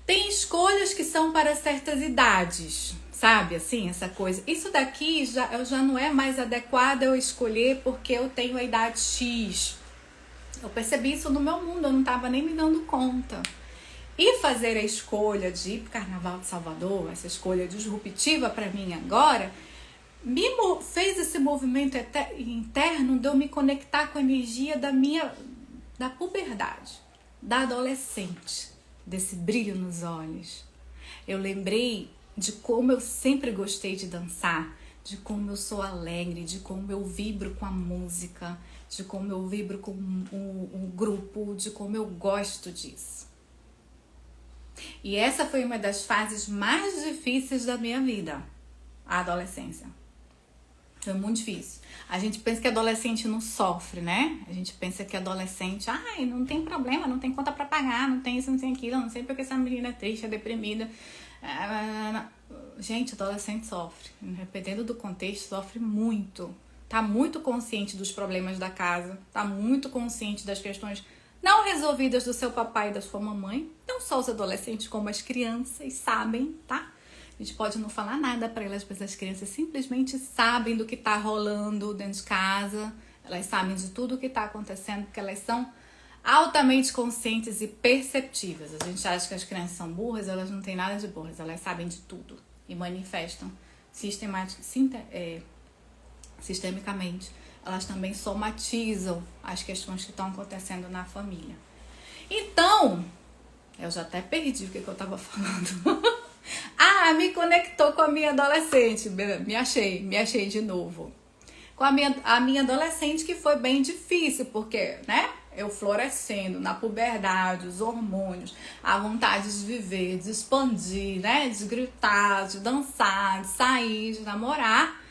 tem escolhas que são para certas idades, sabe? Assim, essa coisa. Isso daqui já não é mais adequado eu escolher porque eu tenho a idade X. Eu percebi isso no meu mundo, eu não tava nem me dando conta. E fazer a escolha de ir pro Carnaval de Salvador, essa escolha disruptiva para mim agora, fez esse movimento interno de eu me conectar com a energia da puberdade, da adolescente, desse brilho nos olhos. Eu lembrei de como eu sempre gostei de dançar, de como eu sou alegre, de como eu vibro com a música, de como eu vibro com um grupo, de como eu gosto disso. E essa foi uma das fases mais difíceis da minha vida, a adolescência. Foi muito difícil. A gente pensa que adolescente não sofre, né? A gente pensa que adolescente, não tem problema, não tem conta pra pagar, não tem isso, não tem aquilo, não sei porque essa menina é triste, é deprimida. Gente, adolescente sofre. Dependendo do contexto, sofre muito. Tá muito consciente dos problemas da casa, tá muito consciente das questões não resolvidas do seu papai e da sua mamãe. Não só os adolescentes, como as crianças sabem, tá? A gente pode não falar nada para elas, mas as crianças simplesmente sabem do que tá rolando dentro de casa. Elas sabem de tudo o que tá acontecendo, porque elas são altamente conscientes e perceptivas. A gente acha que as crianças são burras, elas não têm nada de burras. Elas sabem de tudo e manifestam sistemicamente. Elas também somatizam as questões que estão acontecendo na família. Então, eu já até perdi o que eu tava falando. Me conectou com a minha adolescente. Me achei de novo. Com a minha adolescente, que foi bem difícil, porque, né? Eu florescendo na puberdade, os hormônios, a vontade de viver, de expandir, né? De gritar, de dançar, de sair, de namorar.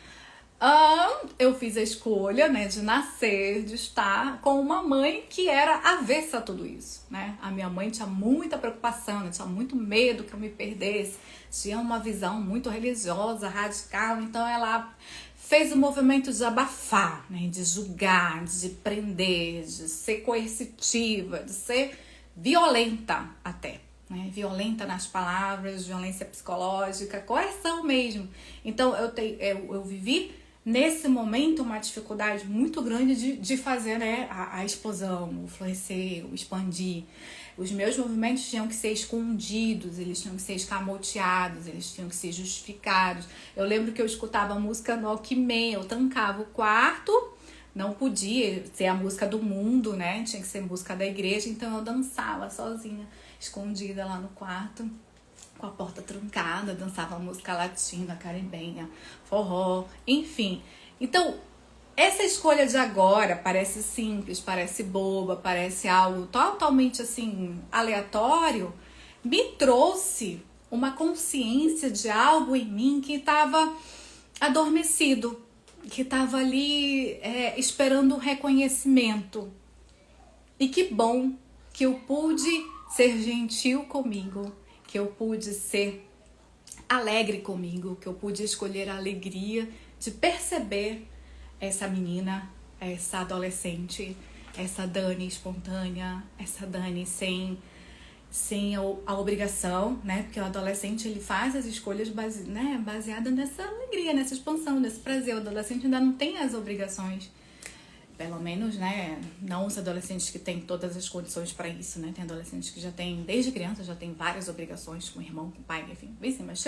Eu fiz a escolha, né, de nascer, de estar com uma mãe que era avessa a tudo isso, né? A minha mãe tinha muita preocupação, tinha muito medo que eu me perdesse, tinha uma visão muito religiosa, radical, então ela fez o movimento de abafar, né, de julgar, de prender, de ser coercitiva, de ser violenta até. Né? Violenta nas palavras, violência psicológica, coerção mesmo. Então eu vivi nesse momento uma dificuldade muito grande de fazer, né, a explosão, o florescer, o expandir. Os meus movimentos tinham que ser escondidos, eles tinham que ser escamoteados, eles tinham que ser justificados. Eu lembro que eu escutava a música no Walkman, eu trancava o quarto, não podia ser a música do mundo, né? Tinha que ser música da igreja, então eu dançava sozinha, escondida lá no quarto, com a porta trancada, dançava música latina, caribenha, forró, enfim. Então, essa escolha de agora parece simples, parece boba, parece algo totalmente assim aleatório, me trouxe uma consciência de algo em mim que estava adormecido, que estava ali esperando um reconhecimento. E que bom que eu pude ser gentil comigo, que eu pude ser alegre comigo, que eu pude escolher a alegria de perceber essa menina, essa adolescente, essa Dani espontânea, essa Dani sem a obrigação, né? Porque o adolescente, ele faz as escolhas baseadas nessa alegria, nessa expansão, nesse prazer. O adolescente ainda não tem as obrigações, pelo menos, né? Não os adolescentes que têm todas as condições para isso, né? Tem adolescentes que já têm, desde criança, já tem várias obrigações com o irmão, com o pai, enfim. Mas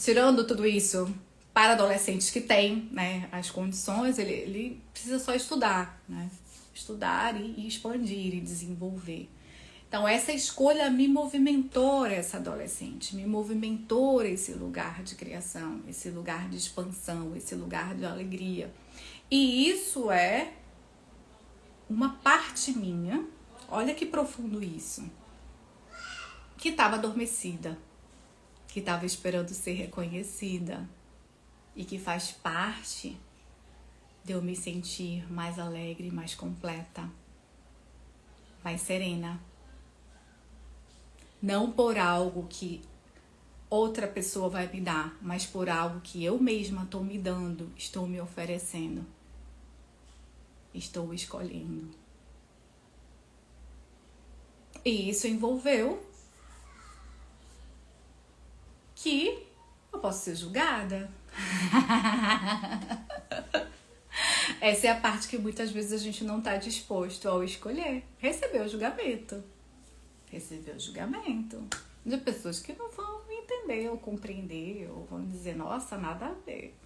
tirando tudo isso para adolescentes que têm, né, as condições, ele precisa só estudar, né? Estudar e expandir e desenvolver. Então, essa escolha me movimentou essa adolescente, me movimentou esse lugar de criação, esse lugar de expansão, esse lugar de alegria. E isso é uma parte minha, olha que profundo isso, que estava adormecida. que estava esperando ser reconhecida e que faz parte de eu me sentir mais alegre, mais completa, mais serena. Não por algo que outra pessoa vai me dar, mas por algo que eu mesma estou me dando, estou me oferecendo, estou escolhendo. E isso envolveu que eu posso ser julgada. Essa é a parte que muitas vezes a gente não está disposto a escolher. Receber o julgamento. Receber o julgamento de pessoas que não vão entender ou compreender, ou vão dizer, nossa, nada a ver.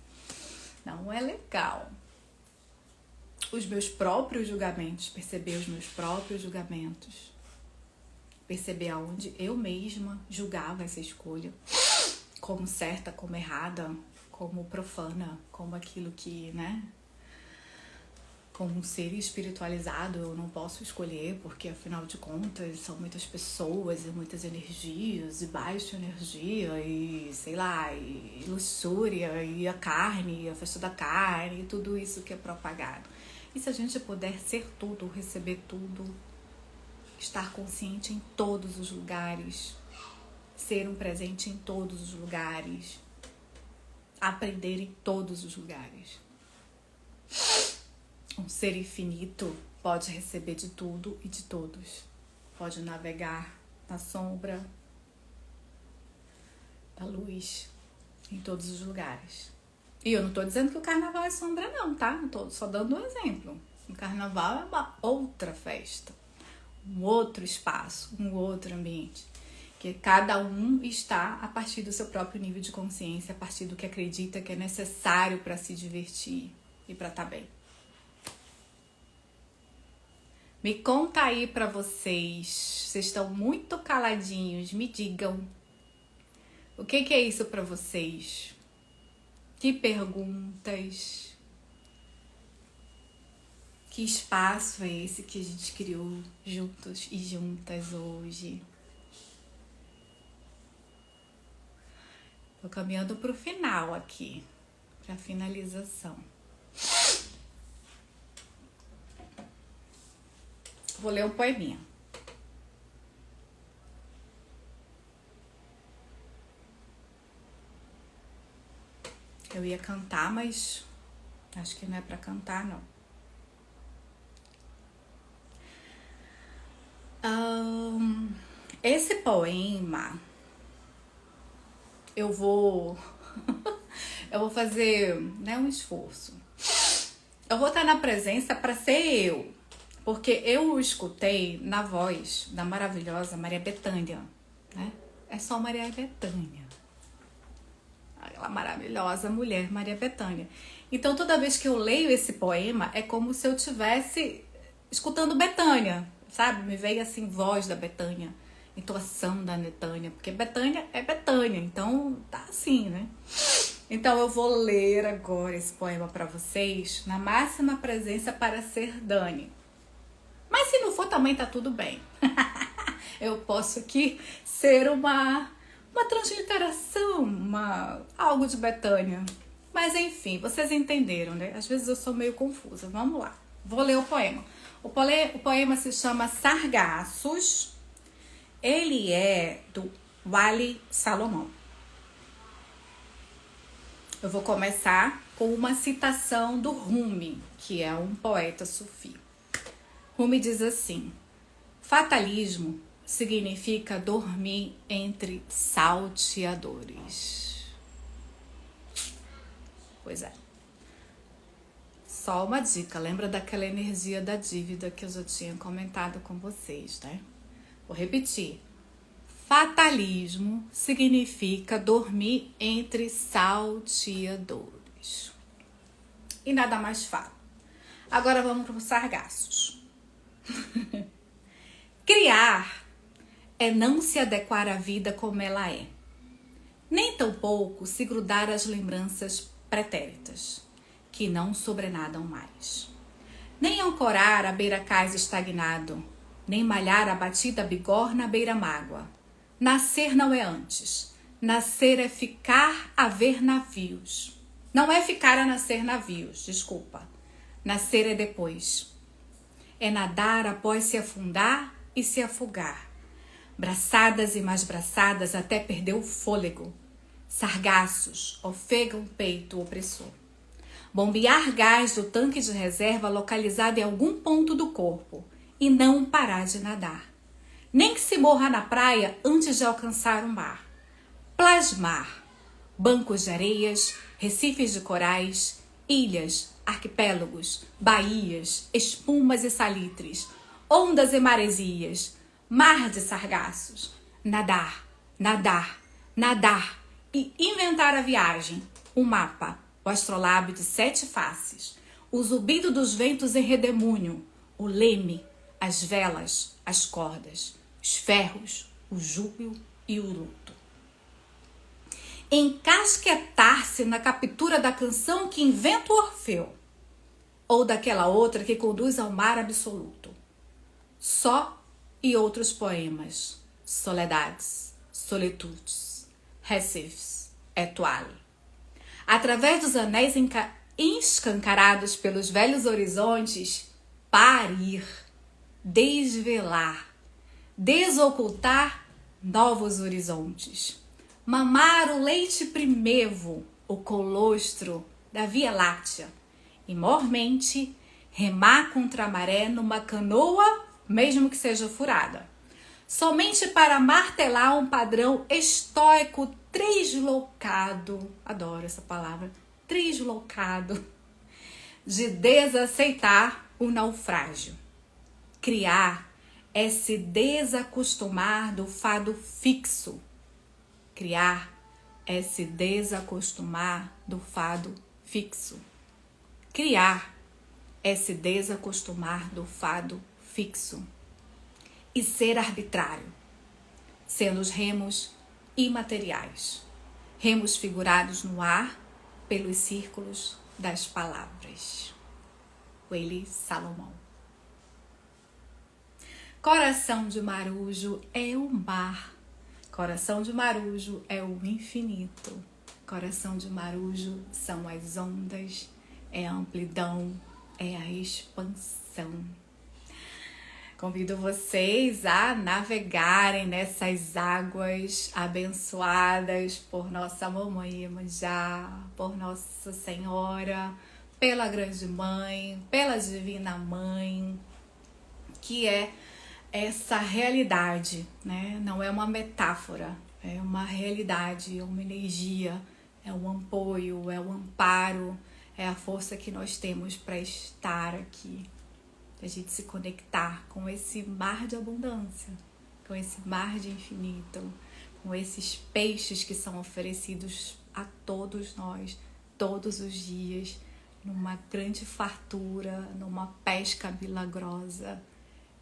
Não é legal. Os meus próprios julgamentos, perceber os meus próprios julgamentos. Perceber aonde eu mesma julgava essa escolha. Como certa, como errada, como profana, como aquilo que, né? Como um ser espiritualizado eu não posso escolher, porque afinal de contas são muitas pessoas e muitas energias, e baixa energia, e sei lá, e luxúria, e a carne, a festa da carne, e tudo isso que é propagado. E se a gente puder ser tudo, receber tudo, estar consciente em todos os lugares, ser um presente em todos os lugares, aprender em todos os lugares. Um ser infinito pode receber de tudo e de todos. Pode navegar na sombra, da luz, em todos os lugares. E eu não estou dizendo que o carnaval é sombra não, tá? Não estou só dando um exemplo. O carnaval é uma outra festa, um outro espaço, um outro ambiente. Que cada um está a partir do seu próprio nível de consciência, a partir do que acredita que é necessário para se divertir e para estar bem. Me conta aí pra vocês, vocês estão muito caladinhos, me digam. O que é isso pra vocês? Que perguntas? Que espaço é esse que a gente criou juntos e juntas hoje? Tô caminhando pro final aqui, pra finalização. Vou ler um poeminha. Eu ia cantar, mas acho que não é pra cantar, não. Esse poema, eu vou fazer, né, um esforço. Eu vou estar na presença para ser eu. Porque eu o escutei na voz da maravilhosa Maria Bethânia, né? É só Maria Bethânia. Aquela maravilhosa mulher, Maria Bethânia. Então, toda vez que eu leio esse poema, é como se eu estivesse escutando Bethânia, sabe? Me veio assim, voz da Bethânia, entoação da Bethânia, porque Bethânia é Bethânia, então tá assim, né? Então, eu vou ler agora esse poema para vocês, na máxima presença para ser Dani. Mas se não for, também tá tudo bem. Eu posso aqui ser uma transliteração, algo de Bethânia. Mas enfim, vocês entenderam, né? Às vezes eu sou meio confusa. Vamos lá. Vou ler o poema. O poema se chama Sargassos. Ele é do Wally Salomão. Eu vou começar com uma citação do Rumi, que é um poeta sufi. Rumi diz assim: fatalismo significa dormir entre salteadores. Pois é. Só uma dica, lembra daquela energia da dívida que eu já tinha comentado com vocês, né? Vou repetir. Fatalismo significa dormir entre salteadores. E nada mais falo. Agora vamos para os sargassos. Criar é não se adequar à vida como ela é, nem tampouco se grudar às lembranças pretéritas, que não sobrenadam mais, nem ancorar à beira-cais estagnado, nem malhar a batida bigorna à beira-mágoa. Nascer não é antes, Nascer é ficar a ver navios. Não é ficar a nascer navios, desculpa. Nascer é depois. É nadar após se afundar e se afogar. Braçadas e mais braçadas até perder o fôlego. Sargaços ofegam o peito opressor. Bombear gás do tanque de reserva localizado em algum ponto do corpo e não parar de nadar. Nem que se morra na praia antes de alcançar o mar. Plasmar. Bancos de areias, recifes de corais, ilhas, arquipélagos, baías, espumas e salitres, ondas e maresias, mar de sargaços. Nadar, nadar, nadar e inventar a viagem, o mapa, o astrolábio de 7 faces, o zumbido dos ventos em redemúnio, o leme, as velas, as cordas, os ferros, o júbilo e o luto. Encasquetar-se na captura da canção que inventa o Orfeu, ou daquela outra que conduz ao mar absoluto. Só e outros poemas, soledades, solitudes, recifes, étoile. Através dos anéis escancarados pelos velhos horizontes, parir, desvelar, desocultar novos horizontes. Mamar o leite primevo, o colostro da Via Láctea. E, mormente, remar contra a maré numa canoa, mesmo que seja furada. Somente para martelar um padrão estoico trislocado, adoro essa palavra, trislocado, de desaceitar o naufrágio. Criar é se desacostumar do fado fixo. Criar é se desacostumar do fado fixo. Criar é se desacostumar do fado fixo. E ser arbitrário, sendo os remos imateriais, remos figurados no ar pelos círculos das palavras. Wayle Salomão. Coração de marujo é o mar. Coração de marujo é o infinito. Coração de marujo são as ondas, é a amplidão, é a expansão. Convido vocês a navegarem nessas águas abençoadas por nossa Mamãe Iemanjá, por Nossa Senhora, pela Grande Mãe, pela Divina Mãe, que é essa realidade, né? Não é uma metáfora, é uma realidade, é uma energia, é um apoio, é um amparo, é a força que nós temos para estar aqui. A gente se conectar com esse mar de abundância, com esse mar de infinito, com esses peixes que são oferecidos a todos nós, todos os dias, numa grande fartura, numa pesca milagrosa,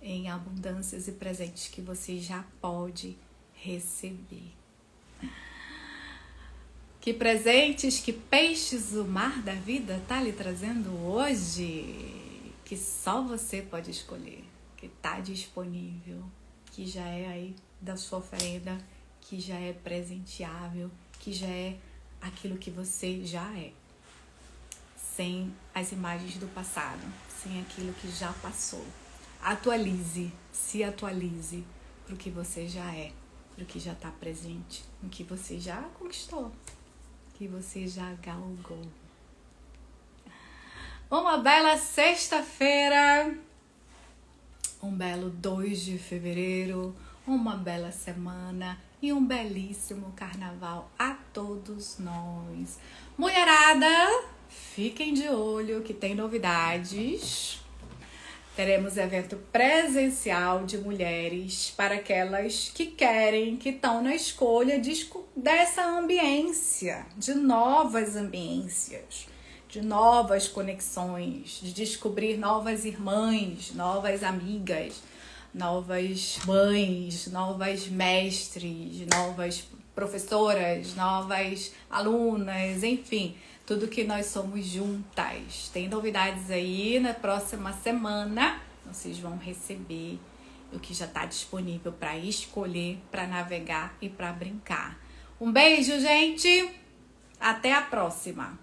em abundâncias e presentes que você já pode receber. Que presentes, que peixes o mar da vida tá lhe trazendo hoje? Que só você pode escolher, que está disponível, que já é aí da sua oferenda, que já é presenteável, que já é aquilo que você já é. Sem as imagens do passado, sem aquilo que já passou. Atualize, se atualize para o que você já é, para o que já está presente, no que você já conquistou, que você já galgou. Uma bela sexta-feira, um belo 2 de fevereiro, uma bela semana e um belíssimo carnaval a todos nós. Mulherada, fiquem de olho que tem novidades. Teremos evento presencial de mulheres para aquelas que querem, que estão na escolha dessa ambiência, de novas ambiências, de novas conexões, de descobrir novas irmãs, novas amigas, novas mães, novas mestres, novas professoras, novas alunas, enfim, tudo que nós somos juntas. Tem novidades aí na próxima semana, vocês vão receber o que já está disponível para escolher, para navegar e para brincar. Um beijo, gente. Até a próxima.